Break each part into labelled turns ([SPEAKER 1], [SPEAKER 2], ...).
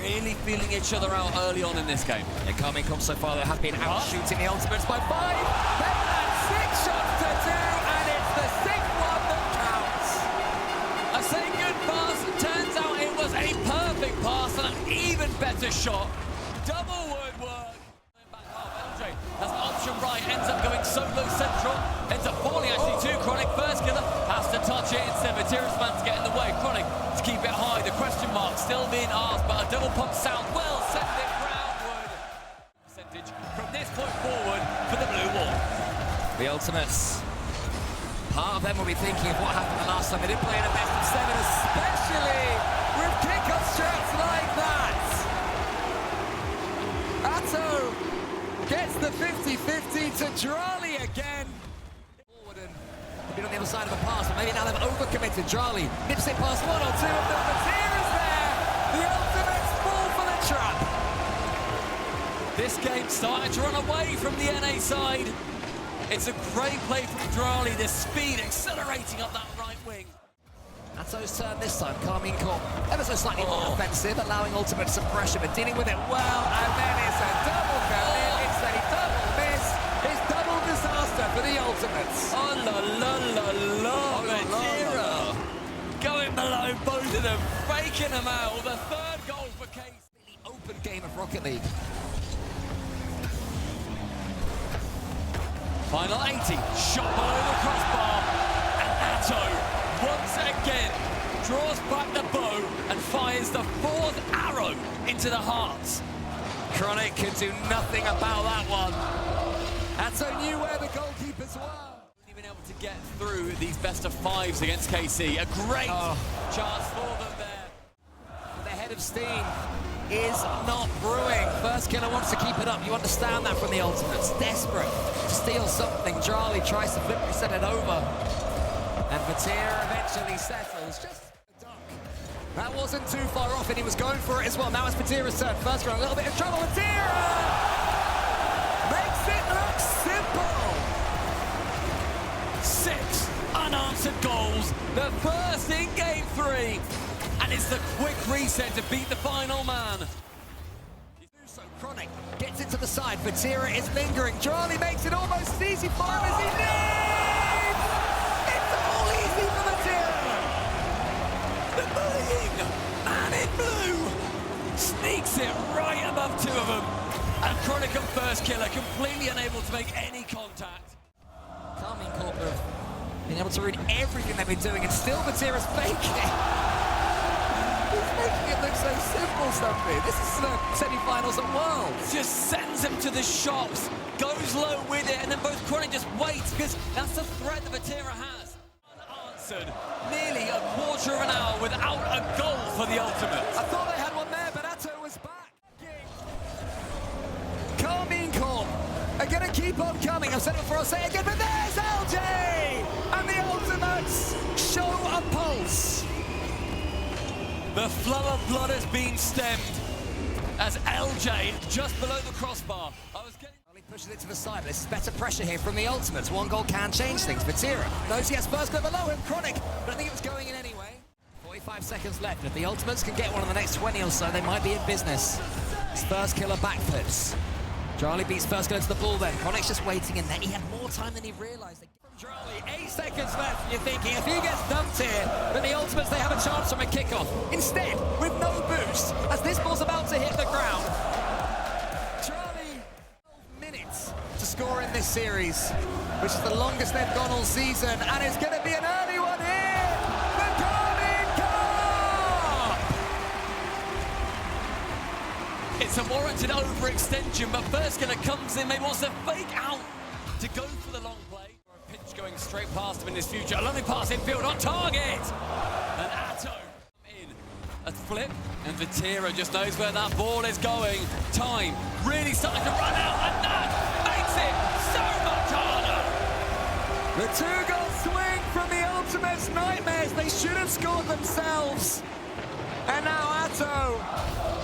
[SPEAKER 1] really feeling each other out early on in this game.
[SPEAKER 2] And Karmine so far, they have been out shooting the ultimates by 5. They've had 6 shots to 2, and it's the 6th one that counts.
[SPEAKER 1] I say good pass, turns out it was a perfect pass and an even better shot. Double woodwork. LJ has an option right, ends up going solo central, ends up falling actually to Chronic. First killer has to touch it instead. Virtus man to get in the way. Chronic to keep it high. The question mark still being asked, but a double pump sound will send it roundward. Percentage from this point forward for the blue wall.
[SPEAKER 2] The ultimates. Part of them will be thinking of what happened the last time they did play in a best of 7, especially with kick-off strats like that. Atto gets the 50-50 to Drali again. Forward and been on the other side of the pass, but maybe now they've overcommitted. Drali nips it past 1 or 2 of them, but here is there. The ultimates fall for the trap.
[SPEAKER 1] This game started to run away from the NA side. It's a great play from Drali, the speed accelerating up that right wing.
[SPEAKER 2] Atto's turn this time, Karmine ever so slightly more offensive, allowing ultimate some pressure, but dealing with it well, and then it's a double kill, it's a double miss, it's double disaster for the ultimates.
[SPEAKER 1] Oh la la la la, Medira going below both of them, faking them out, the 3rd goal for KC.
[SPEAKER 2] Really open game of Rocket League.
[SPEAKER 1] Final 80, shot below the crossbar, and Atto once again draws back the bow and fires the 4th arrow into the hearts.
[SPEAKER 2] Chronic can do nothing about that one. Atto knew where the goalkeepers were.
[SPEAKER 1] Only been able to get through these best of 5s against KC. A great chance for them there.
[SPEAKER 2] The head of steam is not brewing. First killer wants to keep it up. You understand that from the ultimates. Desperate to steal something. Drali tries to flip reset it over. And Vatira eventually settles. Just a duck. That wasn't too far off, and he was going for it as well. Now it's Vatira's turn. First round, a little bit of trouble. Vatira makes it look simple.
[SPEAKER 1] 6 unanswered goals. The first in game 3. And it's the quick reset to beat the final man.
[SPEAKER 2] So Chronic gets it to the side. Vatira is lingering. Drali makes it almost as easy for him as he needs. It's all easy for Vatira.
[SPEAKER 1] The bullying man in blue sneaks it right above 2 of them. And Chronic and first killer completely unable to make any contact.
[SPEAKER 2] Karmine have been able to ruin everything they've been doing, and still Vatira's faking. He's making it look so simple, Stumpy. This is the semi-finals at Worlds.
[SPEAKER 1] Just sends him to the shops, goes low with it, and then both Chronic just waits, because that's the threat that Vatira has. Unanswered, nearly a quarter of an hour without a goal for the Ultimates.
[SPEAKER 2] I thought they had one there, but Atto was back. Karmine are going to keep on coming. I've said it before, I'll say it again, but there's LJ! And the Ultimates show a pulse.
[SPEAKER 1] The flow of blood has been stemmed as LJ just below the crossbar.
[SPEAKER 2] He pushes it to the side. There's better pressure here from the Ultimates. 1 goal can change things. Vatira knows he has first goal below him. Chronic, but I think it was going in anyway. 45 seconds left. If the Ultimates can get one in the next 20 or so, they might be in business. His first killer backflips. Drali beats first killer to the ball then. Chronic's just waiting in there. He had more time than he realized. Drali, 8 seconds left. You're thinking, if he gets dumped here, then the Ultimates, they have a chance from a kickoff. Instead, with no boost, as this ball's about to hit the ground, Drali, 12 minutes to score in this series, which is the longest they've gone all season, and it's going to be an early one here. The Karmine Corp!
[SPEAKER 1] It's a warranted overextension, but first killer comes in, maybe wants to fake out to go for the long play. Pinch going straight past him in his future. A lovely pass infield on target. And Atto in a flip, and Vatira just knows where that ball is going. Time really starting to run out, and that makes it so much harder.
[SPEAKER 2] The 2-goal swing from the Ultimates nightmares. They should have scored themselves. And now Atto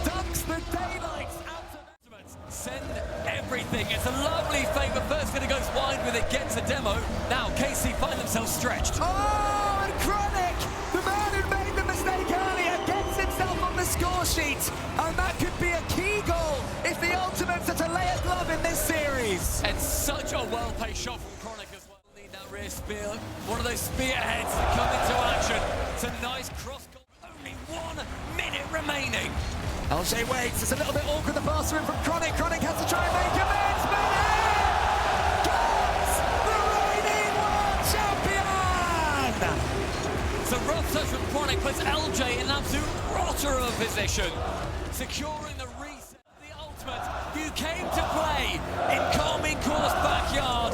[SPEAKER 2] dunks the daylights out of Ultimates.
[SPEAKER 1] Send everything. It's a lovely fake, but first gonna goes wide with it, gets a demo. Now KC find themselves stretched.
[SPEAKER 2] Oh, and Chronic, the man who made the mistake earlier, gets himself on the score sheet, and that could be a key goal if the Ultimates are to lay a glove in this series.
[SPEAKER 1] And such a well-paced shot from Chronic as well. Need that rear spear, one of those spearheads to come into action. It's a nice cross goal. Only 1 minute remaining.
[SPEAKER 2] LJ waits, it's a little bit awkward, the pass through from Chronic. Chronic has to try and make amends, but here comes the reigning world champion!
[SPEAKER 1] It's a rough touch from Chronic, puts LJ in an absolute rotter of a position. Securing the reset of the Ultimate, who came to play in Karmine Corp's backyard.